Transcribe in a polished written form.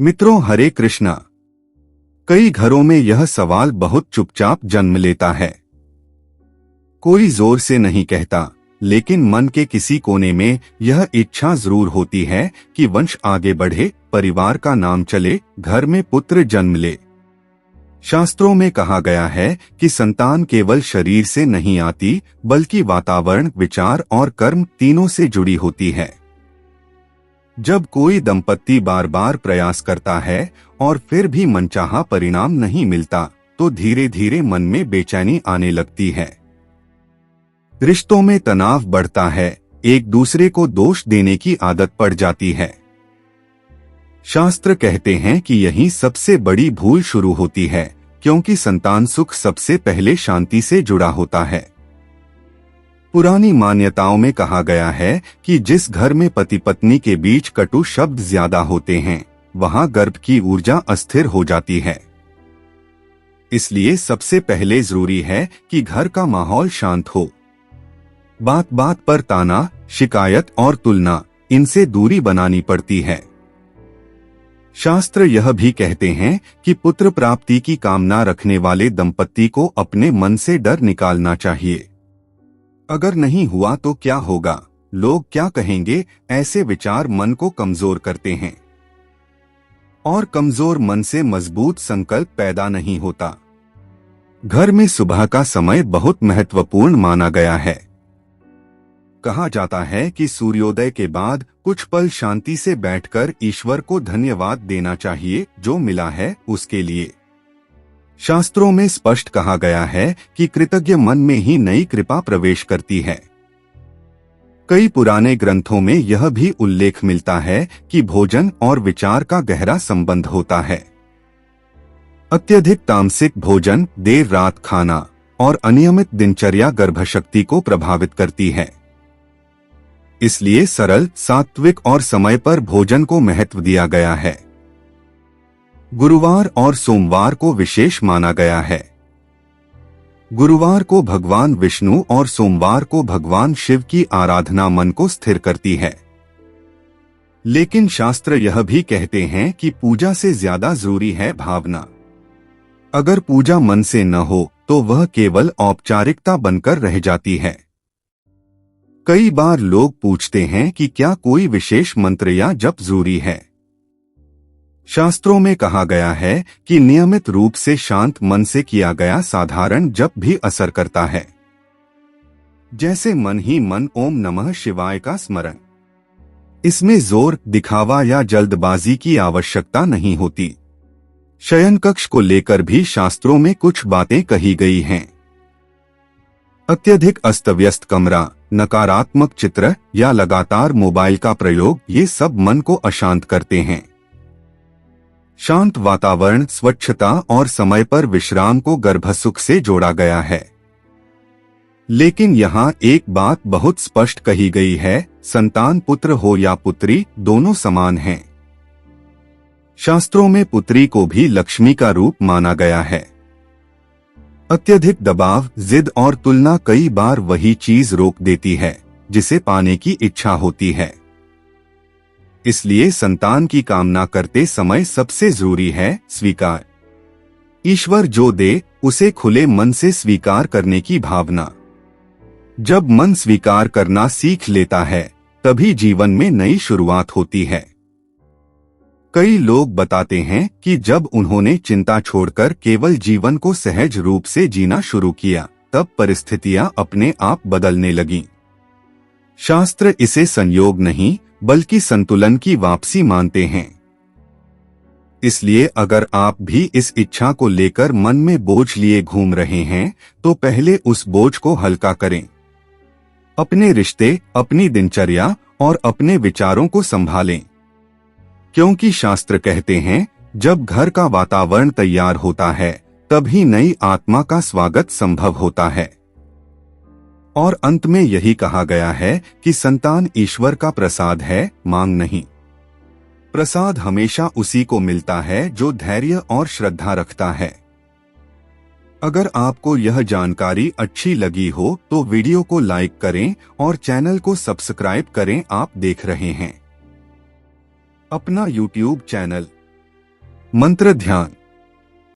मित्रों, हरे कृष्णा। कई घरों में यह सवाल बहुत चुपचाप जन्म लेता है। कोई जोर से नहीं कहता, लेकिन मन के किसी कोने में यह इच्छा जरूर होती है कि वंश आगे बढ़े, परिवार का नाम चले, घर में पुत्र जन्म ले। शास्त्रों में कहा गया है कि संतान केवल शरीर से नहीं आती, बल्कि वातावरण, विचार और कर्म तीनों से जुड़ी होती है। जब कोई दंपत्ति बार बार प्रयास करता है और फिर भी मनचाहा परिणाम नहीं मिलता, तो धीरे धीरे मन में बेचैनी आने लगती है। रिश्तों में तनाव बढ़ता है, एक दूसरे को दोष देने की आदत पड़ जाती है। शास्त्र कहते हैं कि यही सबसे बड़ी भूल शुरू होती है, क्योंकि संतान सुख सबसे पहले शांति से जुड़ा होता है। पुरानी मान्यताओं में कहा गया है कि जिस घर में पति पत्नी के बीच कटु शब्द ज्यादा होते हैं, वहां गर्भ की ऊर्जा अस्थिर हो जाती है। इसलिए सबसे पहले जरूरी है कि घर का माहौल शांत हो। बात बात पर ताना, शिकायत और तुलना, इनसे दूरी बनानी पड़ती है। शास्त्र यह भी कहते हैं कि पुत्र प्राप्ति की कामना रखने वाले दंपत्ति को अपने मन से डर निकालना चाहिए। अगर नहीं हुआ तो क्या होगा, लोग क्या कहेंगे, ऐसे विचार मन को कमजोर करते हैं। और कमजोर मन से मजबूत संकल्प पैदा नहीं होता। घर में सुबह का समय बहुत महत्वपूर्ण माना गया है। कहा जाता है कि सूर्योदय के बाद कुछ पल शांति से बैठकर ईश्वर को धन्यवाद देना चाहिए, जो मिला है उसके लिए। शास्त्रों में स्पष्ट कहा गया है कि कृतज्ञ मन में ही नई कृपा प्रवेश करती है। कई पुराने ग्रंथों में यह भी उल्लेख मिलता है कि भोजन और विचार का गहरा संबंध होता है। अत्यधिक तामसिक भोजन, देर रात खाना और अनियमित दिनचर्या गर्भशक्ति को प्रभावित करती है। इसलिए सरल, सात्विक और समय पर भोजन को महत्व दिया गया है। गुरुवार और सोमवार को विशेष माना गया है। गुरुवार को भगवान विष्णु और सोमवार को भगवान शिव की आराधना मन को स्थिर करती है। लेकिन शास्त्र यह भी कहते हैं कि पूजा से ज्यादा जरूरी है भावना। अगर पूजा मन से न हो तो वह केवल औपचारिकता बनकर रह जाती है। कई बार लोग पूछते हैं कि क्या कोई विशेष मंत्र या जप जरूरी है। शास्त्रों में कहा गया है कि नियमित रूप से शांत मन से किया गया साधारण जप भी असर करता है। जैसे मन ही मन ओम नमः शिवाय का स्मरण। इसमें जोर, दिखावा या जल्दबाजी की आवश्यकता नहीं होती। शयन कक्ष को लेकर भी शास्त्रों में कुछ बातें कही गई हैं। अत्यधिक अस्तव्यस्त कमरा, नकारात्मक चित्र या लगातार मोबाइल का प्रयोग, ये सब मन को अशांत करते हैं। शांत वातावरण, स्वच्छता और समय पर विश्राम को गर्भसुख से जोड़ा गया है। लेकिन यहाँ एक बात बहुत स्पष्ट कही गई है, संतान पुत्र हो या पुत्री, दोनों समान हैं। शास्त्रों में पुत्री को भी लक्ष्मी का रूप माना गया है। अत्यधिक दबाव, जिद और तुलना कई बार वही चीज रोक देती है जिसे पाने की इच्छा होती है। इसलिए संतान की कामना करते समय सबसे जरूरी है स्वीकार। ईश्वर जो दे उसे खुले मन से स्वीकार करने की भावना। जब मन स्वीकार करना सीख लेता है, तभी जीवन में नई शुरुआत होती है। कई लोग बताते हैं कि जब उन्होंने चिंता छोड़कर केवल जीवन को सहज रूप से जीना शुरू किया, तब परिस्थितियां अपने आप बदलने लगीं। शास्त्र इसे संयोग नहीं, बल्कि संतुलन की वापसी मानते हैं। इसलिए अगर आप भी इस इच्छा को लेकर मन में बोझ लिए घूम रहे हैं, तो पहले उस बोझ को हल्का करें। अपने रिश्ते, अपनी दिनचर्या और अपने विचारों को संभालें। क्योंकि शास्त्र कहते हैं, जब घर का वातावरण तैयार होता है, तभी नई आत्मा का स्वागत संभव होता है। और अंत में यही कहा गया है कि संतान ईश्वर का प्रसाद है, मांग नहीं। प्रसाद हमेशा उसी को मिलता है जो धैर्य और श्रद्धा रखता है। अगर आपको यह जानकारी अच्छी लगी हो तो वीडियो को लाइक करें और चैनल को सब्सक्राइब करें। आप देख रहे हैं अपना YouTube चैनल मंत्र ध्यान।